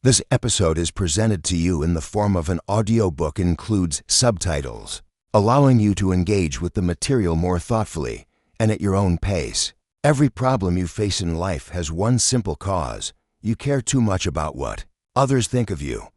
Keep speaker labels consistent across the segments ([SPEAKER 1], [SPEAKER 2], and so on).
[SPEAKER 1] This episode is presented to you in the form of an audiobook and includes subtitles, allowing you to engage with the material more thoughtfully and at your own pace. Every problem you face in life has one simple cause: you care too much about what others think of you.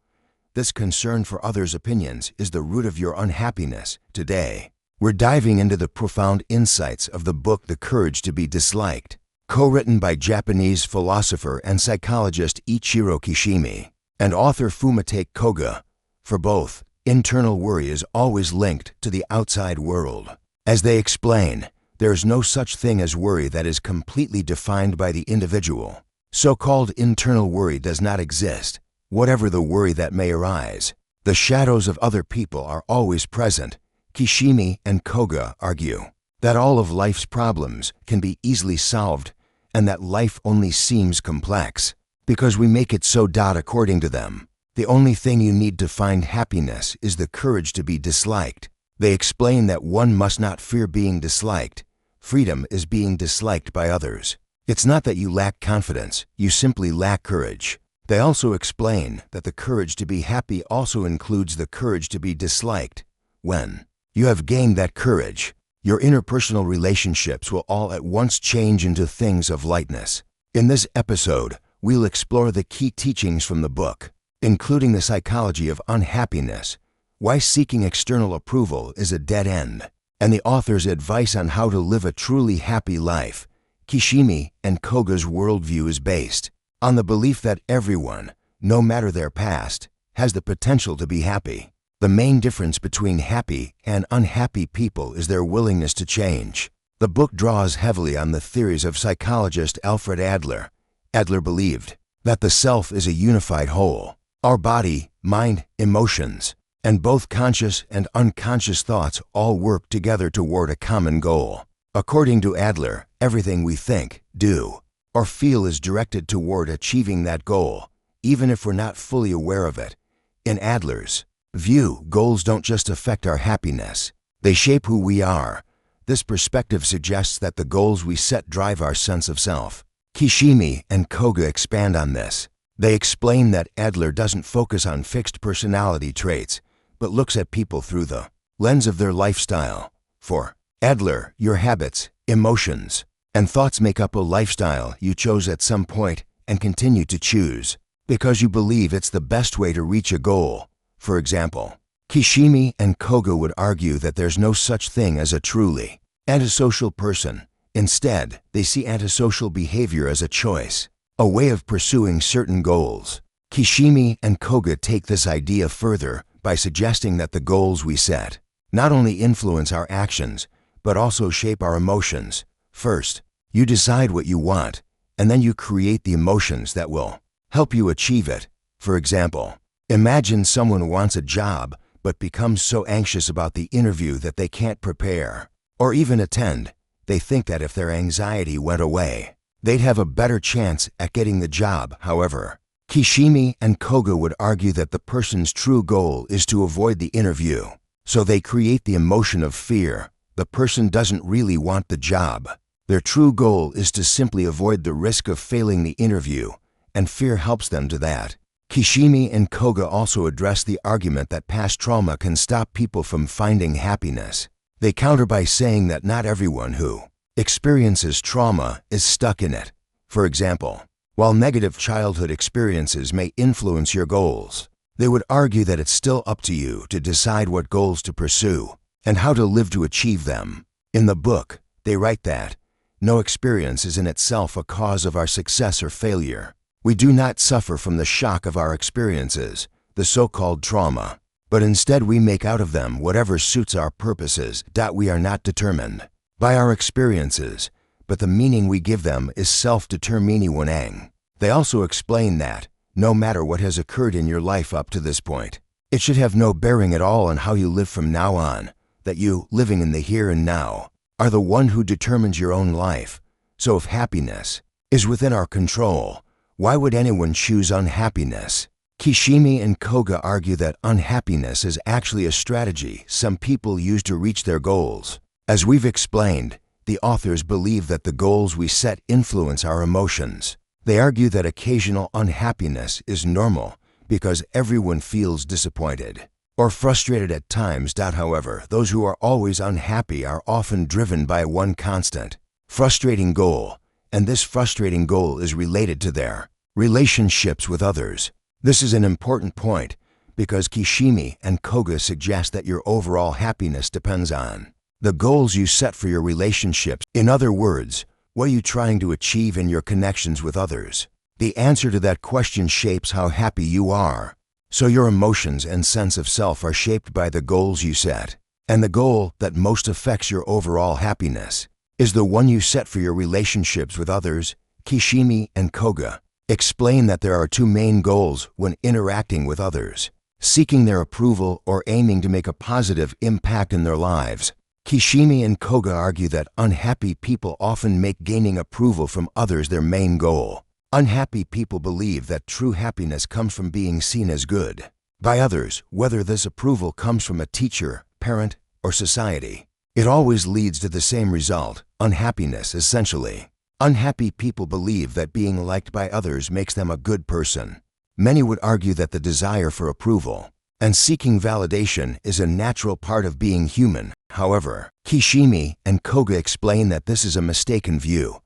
[SPEAKER 1] This concern for others' opinions is the root of your unhappiness. Today, we're diving into the profound insights of the book The Courage to be Disliked, co-written by Japanese philosopher and psychologist Ichiro Kishimi and author Fumitake Koga. For both, internal worry is always linked to the outside world. As they explain, there is no such thing as worry that is completely defined by the individual. So-called internal worry does not exist. Whatever the worry that may arise, the shadows of other people are always present. Kishimi and Koga argue that all of life's problems can be easily solved and that life only seems complex because we make it so. According to them, the only thing you need to find happiness is the courage to be disliked. They explain that one must not fear being disliked. Freedom is being disliked by others. It's not that you lack confidence, you simply lack courage. They also explain that the courage to be happy also includes the courage to be disliked. When you have gained that courage, your interpersonal relationships will all at once change into things of lightness. In this episode, we'll explore the key teachings from the book, including the psychology of unhappiness, why seeking external approval is a dead end, and the author's advice on how to live a truly happy life. Kishimi and Koga's worldview is based on the belief that everyone, no matter their past, has the potential to be happy. The main difference between happy and unhappy people is their willingness to change. The book draws heavily on the theories of psychologist Alfred Adler. Adler believed that the self is a unified whole. Our body, mind, emotions, and both conscious and unconscious thoughts all work together toward a common goal. According to Adler, everything we think, do, or feel is directed toward achieving that goal, even if we're not fully aware of it. In Adler's view, goals don't just affect our happiness, they shape who we are. This perspective suggests that the goals we set drive our sense of self. Kishimi and Koga expand on this. They explain that Adler doesn't focus on fixed personality traits, but looks at people through the lens of their lifestyle. For Adler, your habits, emotions, and thoughts make up a lifestyle you chose at some point and continue to choose because you believe it's the best way to reach a goal. For example, Kishimi and Koga would argue that there's no such thing as a truly antisocial person. Instead, they see antisocial behavior as a choice, a way of pursuing certain goals. Kishimi and Koga take this idea further by suggesting that the goals we set not only influence our actions, but also shape our emotions. First, you decide what you want, and then you create the emotions that will help you achieve it. For example, imagine someone wants a job but becomes so anxious about the interview that they can't prepare or even attend. They think that if their anxiety went away, they'd have a better chance at getting the job. However, Kishimi and Koga would argue that the person's true goal is to avoid the interview, so they create the emotion of fear. The person doesn't really want the job. Their true goal is to simply avoid the risk of failing the interview, and fear helps them to that. Kishimi and Koga also address the argument that past trauma can stop people from finding happiness. They counter by saying that not everyone who experiences trauma is stuck in it. For example, while negative childhood experiences may influence your goals, they would argue that it's still up to you to decide what goals to pursue and how to live to achieve them. In the book, they write that no experience is in itself a cause of our success or failure. We do not suffer from the shock of our experiences, the so-called trauma, but instead we make out of them whatever suits our purposes. We are not determined by our experiences, but the meaning we give them is self-determining. They also explain that no matter what has occurred in your life up to this point, it should have no bearing at all on how you live from now on, that you, living in the here and now, are the one who determines your own life. So if happiness is within our control, why would anyone choose unhappiness? Kishimi and Koga argue that unhappiness is actually a strategy some people use to reach their goals. As we've explained, the authors believe that the goals we set influence our emotions. They argue that occasional unhappiness is normal because everyone feels disappointed or frustrated at times. However, those who are always unhappy are often driven by one constant, frustrating goal, and this frustrating goal is related to their relationships with others. This is an important point because Kishimi and Koga suggest that your overall happiness depends on the goals you set for your relationships. In other words, what are you trying to achieve in your connections with others? The answer to that question shapes how happy you are. So your emotions and sense of self are shaped by the goals you set. And the goal that most affects your overall happiness is the one you set for your relationships with others. Kishimi and Koga explain that there are two main goals when interacting with others: seeking their approval or aiming to make a positive impact in their lives. Kishimi and Koga argue that unhappy people often make gaining approval from others their main goal. Unhappy people believe that true happiness comes from being seen as good by others, whether this approval comes from a teacher, parent, or society. It always leads to the same result: unhappiness. Essentially, unhappy people believe that being liked by others makes them a good person. Many would argue that the desire for approval and seeking validation is a natural part of being human. However, Kishimi and Koga explain that this is a mistaken view.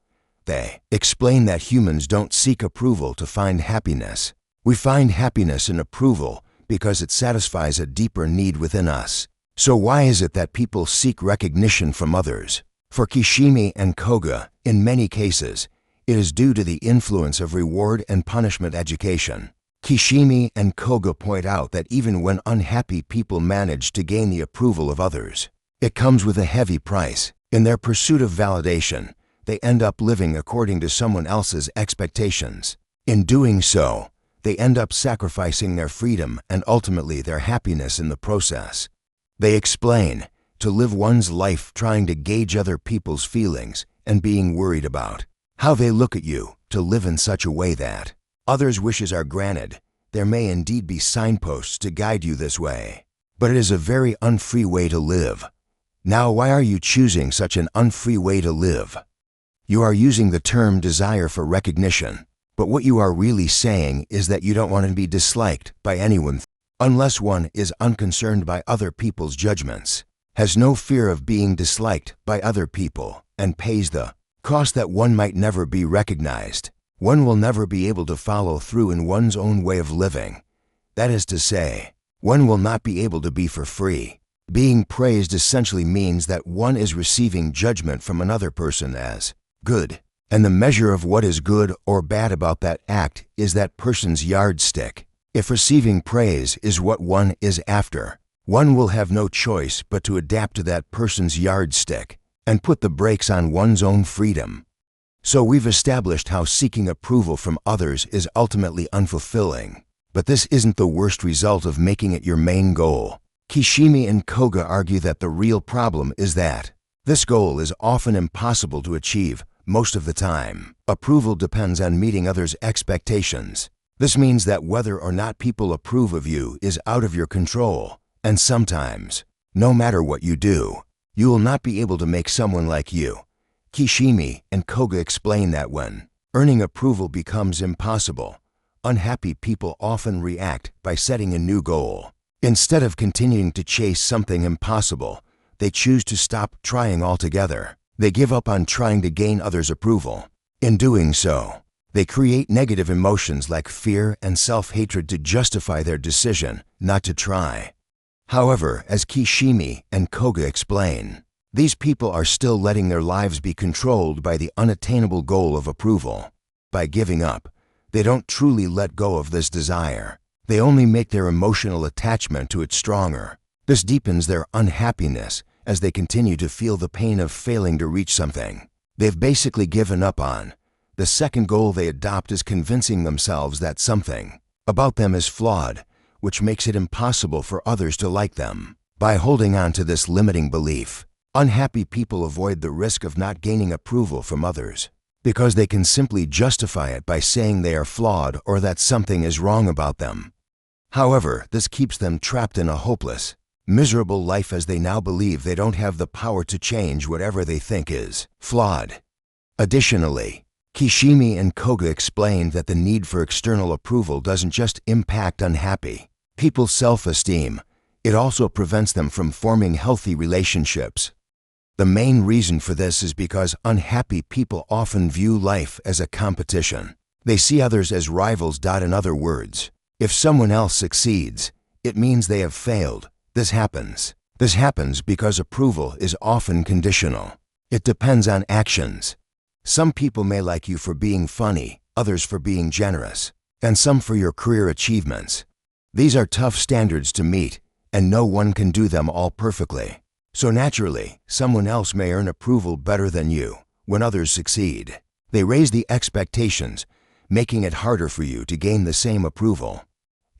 [SPEAKER 1] They explain that humans don't seek approval to find happiness. We find happiness in approval because it satisfies a deeper need within us. So why is it that people seek recognition from others? For Kishimi and Koga, in many cases, it is due to the influence of reward and punishment education. Kishimi and Koga point out that even when unhappy people manage to gain the approval of others, it comes with a heavy price. In their pursuit of validation, they end up living according to someone else's expectations. In doing so, they end up sacrificing their freedom and ultimately their happiness in the process. They explain, to live one's life trying to gauge other people's feelings and being worried about how they look at you, to live in such a way that others' wishes are granted. There may indeed be signposts to guide you this way, but it is a very unfree way to live. Now, why are you choosing such an unfree way to live? You are using the term desire for recognition, but what you are really saying is that you don't want to be disliked by anyone unless one is unconcerned by other people's judgments, has no fear of being disliked by other people, and pays the cost that one might never be recognized. One will never be able to follow through in one's own way of living. That is to say, one will not be able to be for free. Being praised essentially means that one is receiving judgment from another person as good, and the measure of what is good or bad about that act is that person's yardstick. If receiving praise is what one is after, one will have no choice but to adapt to that person's yardstick and put the brakes on one's own freedom. So we've established how seeking approval from others is ultimately unfulfilling, but this isn't the worst result of making it your main goal. Kishimi and Koga argue that the real problem is that this goal is often impossible to achieve most of the time. Approval depends on meeting others' expectations. This means that whether or not people approve of you is out of your control, and sometimes, no matter what you do, you will not be able to make someone like you. Kishimi and Koga explain that when earning approval becomes impossible, unhappy people often react by setting a new goal. Instead of continuing to chase something impossible, they choose to stop trying altogether. They give up on trying to gain others' approval. In doing so, they create negative emotions like fear and self-hatred to justify their decision not to try. However, as Kishimi and Koga explain, these people are still letting their lives be controlled by the unattainable goal of approval. By giving up, they don't truly let go of this desire. They only make their emotional attachment to it stronger. This deepens their unhappiness as they continue to feel the pain of failing to reach something they've basically given up on. The second goal they adopt is convincing themselves that something about them is flawed, which makes it impossible for others to like them. By holding on to this limiting belief, unhappy people avoid the risk of not gaining approval from others, because they can simply justify it by saying they are flawed or that something is wrong about them. However, this keeps them trapped in a hopeless, miserable life as they now believe they don't have the power to change whatever they think is flawed. Additionally, Kishimi and Koga explained that the need for external approval doesn't just impact unhappy people's self-esteem, it also prevents them from forming healthy relationships. The main reason for this is because unhappy people often view life as a competition. They see others as rivals. In other words, if someone else succeeds, it means they have failed. This happens because approval is often conditional. It depends on actions. Some people may like you for being funny, others for being generous, and some for your career achievements. These are tough standards to meet, and no one can do them all perfectly. So naturally, someone else may earn approval better than you when others succeed. They raise the expectations, making it harder for you to gain the same approval.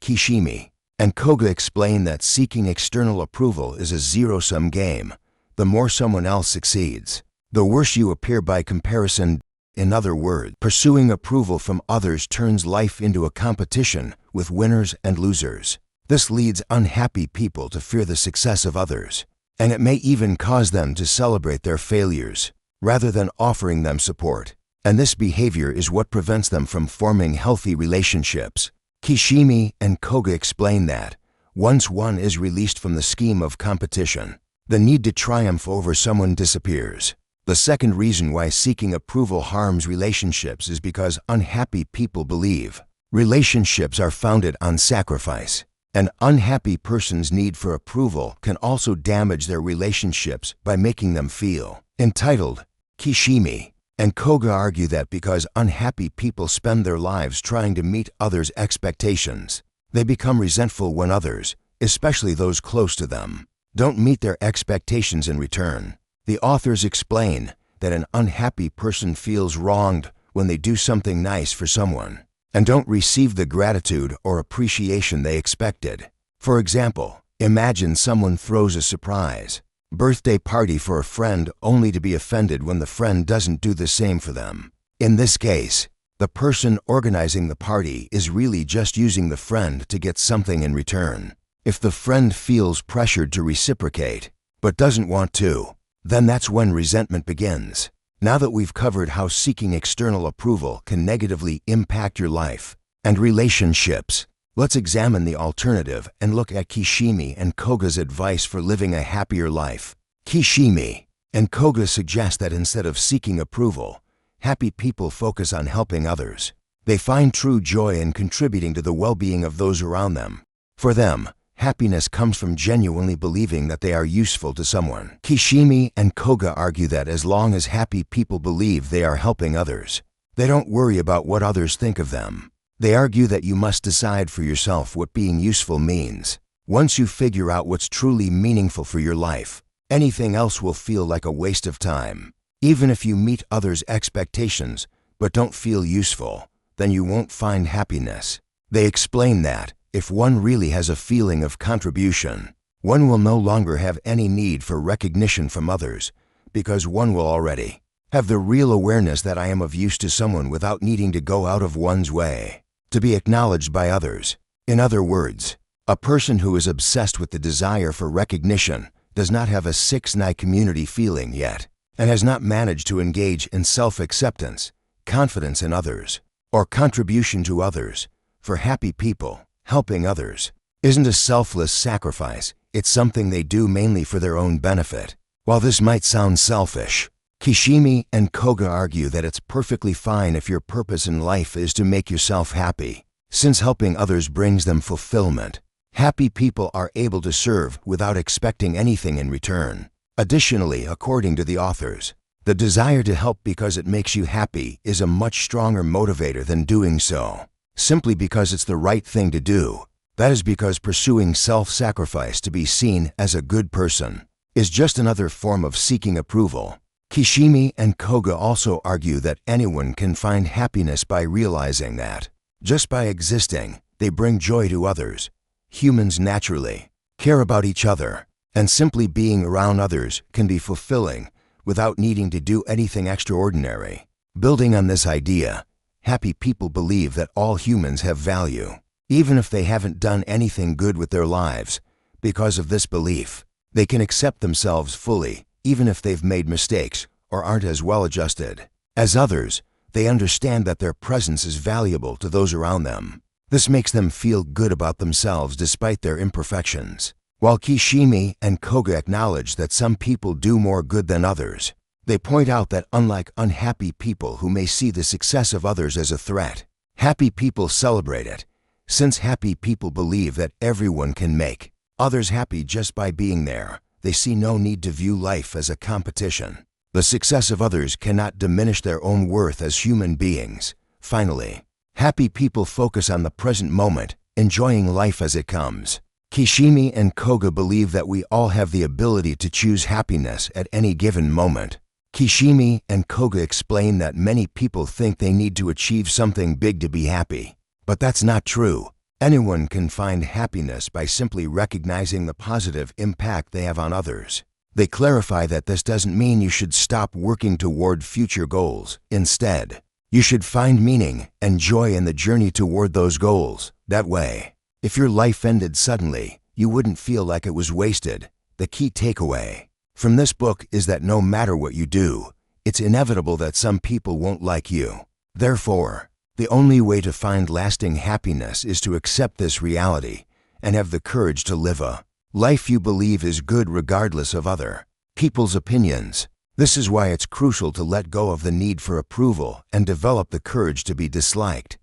[SPEAKER 1] Kishimi and Koga explain that seeking external approval is a zero-sum game. The more someone else succeeds, the worse you appear by comparison. In other words, pursuing approval from others turns life into a competition with winners and losers. This leads unhappy people to fear the success of others, and it may even cause them to celebrate their failures rather than offering them support. And this behavior is what prevents them from forming healthy relationships. Kishimi and Koga explain that once one is released from the scheme of competition, the need to triumph over someone disappears. The second reason why seeking approval harms relationships is because unhappy people believe relationships are founded on sacrifice. An unhappy person's need for approval can also damage their relationships by making them feel entitled. Kishimi and Koga argue that because unhappy people spend their lives trying to meet others' expectations, they become resentful when others, especially those close to them, don't meet their expectations in return. The authors explain that an unhappy person feels wronged when they do something nice for someone and don't receive the gratitude or appreciation they expected. For example, imagine someone throws a surprise birthday party for a friend only to be offended when the friend doesn't do the same for them. In this case, the person organizing the party is really just using the friend to get something in return. If the friend feels pressured to reciprocate but doesn't want to, then that's when resentment begins. Now that we've covered how seeking external approval can negatively impact your life and relationships, let's examine the alternative and look at Kishimi and Koga's advice for living a happier life. Kishimi and Koga suggest that instead of seeking approval, happy people focus on helping others. They find true joy in contributing to the well-being of those around them. For them, happiness comes from genuinely believing that they are useful to someone. Kishimi and Koga argue that as long as happy people believe they are helping others, they don't worry about what others think of them. They argue that you must decide for yourself what being useful means. Once you figure out what's truly meaningful for your life, anything else will feel like a waste of time. Even if you meet others' expectations but don't feel useful, then you won't find happiness. They explain that if one really has a feeling of contribution, one will no longer have any need for recognition from others because one will already have the real awareness that I am of use to someone without needing to go out of one's way to be acknowledged by others. In other words, a person who is obsessed with the desire for recognition does not have a 6ix9ine community feeling yet and has not managed to engage in self-acceptance, confidence in others, or contribution to others. For happy people, helping others isn't a selfless sacrifice, it's something they do mainly for their own benefit. While this might sound selfish, Kishimi and Koga argue that it's perfectly fine if your purpose in life is to make yourself happy, since helping others brings them fulfillment. Happy people are able to serve without expecting anything in return. Additionally, according to the authors, the desire to help because it makes you happy is a much stronger motivator than doing so simply because it's the right thing to do. That is because pursuing self-sacrifice to be seen as a good person is just another form of seeking approval. Kishimi and Koga also argue that anyone can find happiness by realizing that, just by existing, they bring joy to others. Humans naturally care about each other, and simply being around others can be fulfilling without needing to do anything extraordinary. Building on this idea, happy people believe that all humans have value, even if they haven't done anything good with their lives. Because of this belief, they can accept themselves fully, even if they've made mistakes or aren't as well adjusted as others. They understand that their presence is valuable to those around them. This makes them feel good about themselves despite their imperfections. While Kishimi and Koga acknowledge that some people do more good than others, they point out that unlike unhappy people who may see the success of others as a threat, happy people celebrate it, since happy people believe that everyone can make others happy just by being there. They see no need to view life as a competition. The success of others cannot diminish their own worth as human beings. Finally, happy people focus on the present moment, enjoying life as it comes. Kishimi and Koga believe that we all have the ability to choose happiness at any given moment. Kishimi and Koga explain that many people think they need to achieve something big to be happy. But that's not true. Anyone can find happiness by simply recognizing the positive impact they have on others. They clarify that this doesn't mean you should stop working toward future goals. Instead, you should find meaning and joy in the journey toward those goals. That way, if your life ended suddenly, you wouldn't feel like it was wasted. The key takeaway from this book is that no matter what you do, it's inevitable that some people won't like you. Therefore, the only way to find lasting happiness is to accept this reality and have the courage to live a life you believe is good regardless of other people's opinions. This is why it's crucial to let go of the need for approval and develop the courage to be disliked.